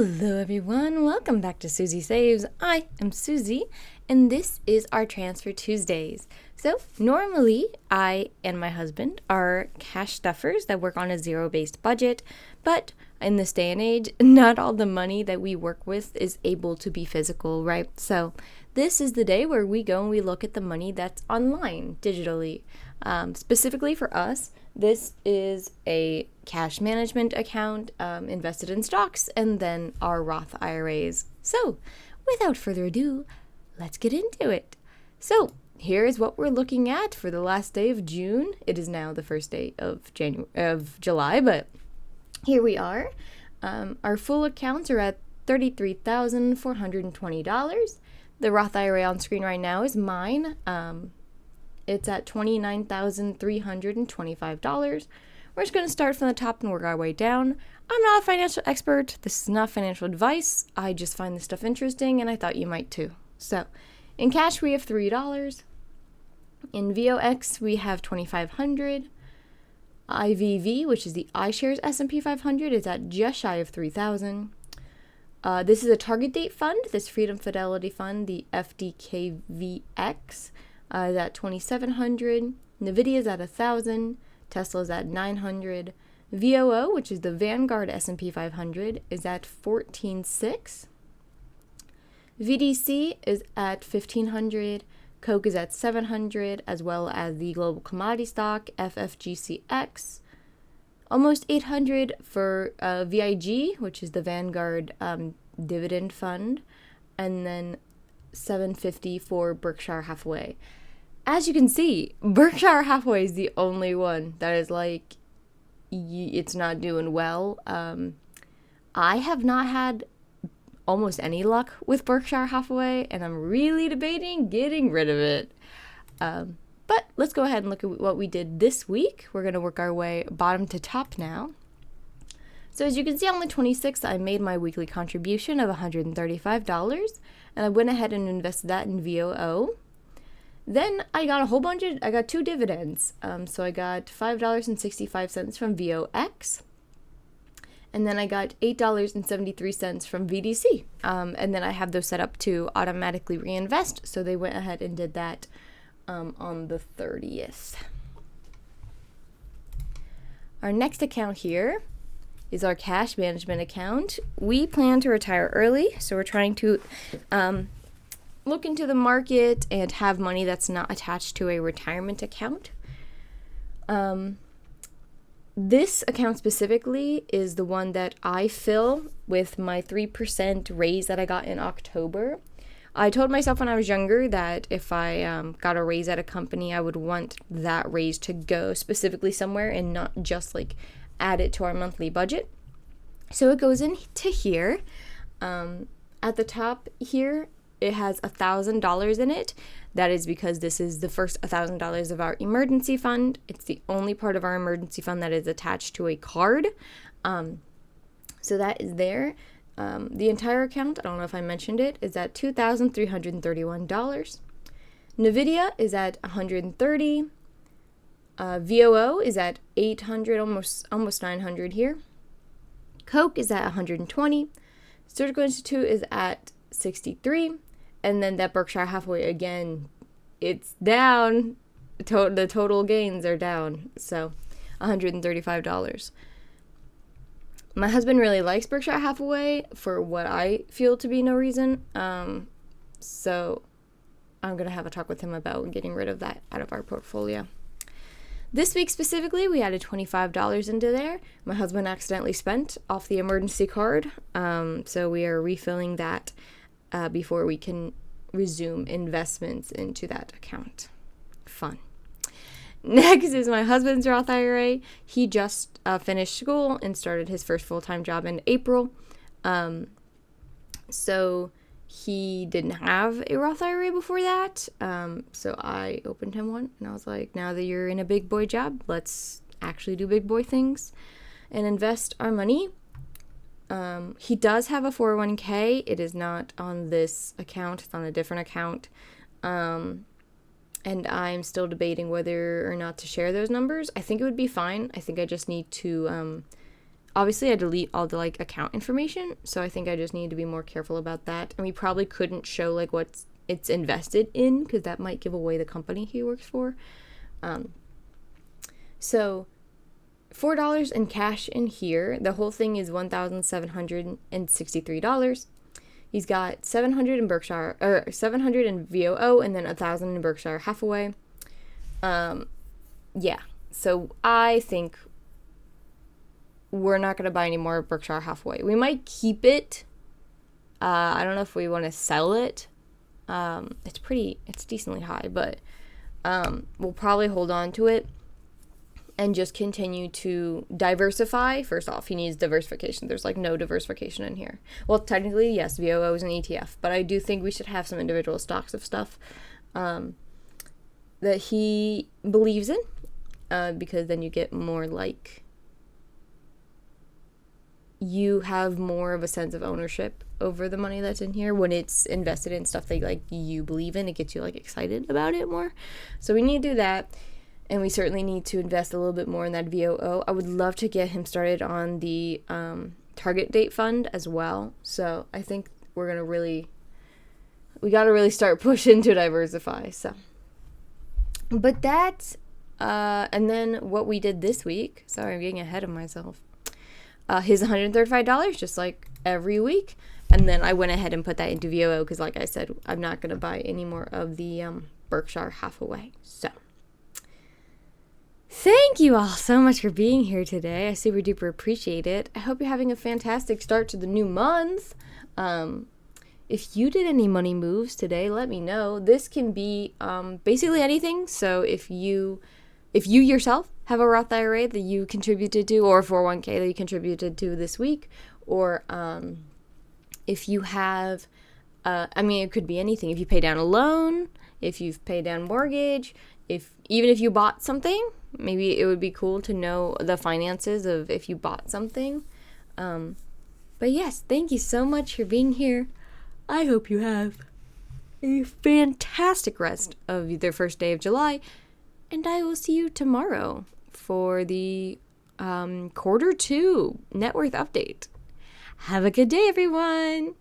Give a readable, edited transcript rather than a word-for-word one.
Hello everyone, welcome back to Susie Saves. I am Susie, and this is our Transfer Tuesdays. So normally I and my husband are cash stuffers that work on a zero-based budget, but in this day and age, not all the money that we work with is able to be physical, right? So this is the day where we go and we look at the money that's online digitally. Specifically for us, this is a cash management account invested in stocks and then our Roth IRAs. So without further ado, let's get into it. So here is what we're looking at for the last day of June. It is now the first day of July, but here we are. Our full accounts are at $33,420. The Roth IRA on screen right now is mine. It's at $29,325. We're just going to start from the top and work our way down. I'm not a financial expert. This is not financial advice. I just find this stuff interesting, and I thought you might too. So, in cash, we have $3. In VOX, we have $2,500. IVV, which is the iShares S&P 500, is at just shy of $3,000. This is a target date fund, this Freedom Fidelity Fund, the FDKVX, is at $2,700. NVIDIA is at $1,000. Tesla is at $900. VOO, which is the Vanguard S&P 500, is at $14,600. VDC is at $1,500. Coke is at $700, as well as the global commodity stock FFGCX. Almost $800 for VIG, which is the Vanguard dividend fund, and then $750 for Berkshire Hathaway. As you can see, Berkshire Hathaway is the only one that is like, it's not doing well. I have not had almost any luck with Berkshire Hathaway, and I'm really debating getting rid of it. But let's go ahead and look at what we did this week. We're going to work our way bottom to top now. So as you can see on the 26th, I made my weekly contribution of $135, and I went ahead and invested that in VOO. Then I got I got two dividends. So I got $5.65 from VOX, and then I got $8.73 from VDC. And then I have those set up to automatically reinvest, so they went ahead and did that on the 30th. Our next account here is our cash management account. We plan to retire early, so we're trying to look into the market and have money that's not attached to a retirement account. This account specifically is the one that I fill with my 3% raise that I got in October. I told myself when I was younger that if I got a raise at a company, I would want that raise to go specifically somewhere and not just like add it to our monthly budget. So it goes into here. At the top here, it has $1,000 in it. That is because this is the first $1,000 of our emergency fund. It's the only part of our emergency fund that is attached to a card. So that is there. The entire account, I don't know if I mentioned it, is at $2,331. NVIDIA is at $130. VOO is at $800, almost $900 here. Coke is at $120. Surgical Institute is at $63. And then that Berkshire Hathaway, again, it's down. The total gains are down. So $135. My husband really likes Berkshire Hathaway for what I feel to be no reason. So I'm going to have a talk with him about getting rid of that out of our portfolio. This week specifically, we added $25 into there. My husband accidentally spent off the emergency card. So we are refilling that before we can resume investments into that account. Fun. Next is my husband's Roth IRA. He just finished school and started his first full-time job in April. So he didn't have a Roth IRA before that. So I opened him one, and I was like, now that you're in a big boy job, let's actually do big boy things and invest our money. He does have a 401k. It is not on this account. It's on a different account. And I'm still debating whether or not to share those numbers. I think it would be fine. I think I just need to obviously I delete all the like account information, so I think I just need to be more careful about that. And we probably couldn't show like what it's invested in, because that might give away the company he works for. So $4 in cash in here. The whole thing is $1,763. He's got 700 in Berkshire, or 700 in VOO, and then 1,000 in Berkshire Hathaway. Yeah. So I think we're not going to buy any more Berkshire Hathaway. We might keep it. I don't know if we want to sell it. It's decently high, but we'll probably hold on to it and just continue to diversify. First off, he needs diversification. There's like no diversification in here. Well, technically, yes, VOO is an ETF, but I do think we should have some individual stocks of stuff that he believes in, because then you get more like, you have more of a sense of ownership over the money that's in here when it's invested in stuff that like you believe in. It gets you like excited about it more. So we need to do that. And we certainly need to invest a little bit more in that VOO. I would love to get him started on the target date fund as well. So I think we got to really start pushing to diversify. So, but that, and then what we did this week, sorry, I'm getting ahead of myself. His $135, just like every week. And then I went ahead and put that into VOO because, like I said, I'm not going to buy any more of the Berkshire Hathaway. So, thank you all so much for being here today. I super duper appreciate it. I hope you're having a fantastic start to the new month. If you did any money moves today, let me know. This can be basically anything. So if you yourself have a Roth IRA that you contributed to, or a 401k that you contributed to this week, or if you have, it could be anything. If you pay down a loan, if you've paid down mortgage, even if you bought something, maybe it would be cool to know the finances of if you bought something. But yes, thank you so much for being here. I hope you have a fantastic rest of the first day of July. And I will see you tomorrow for the quarter 2 net worth update. Have a good day, everyone.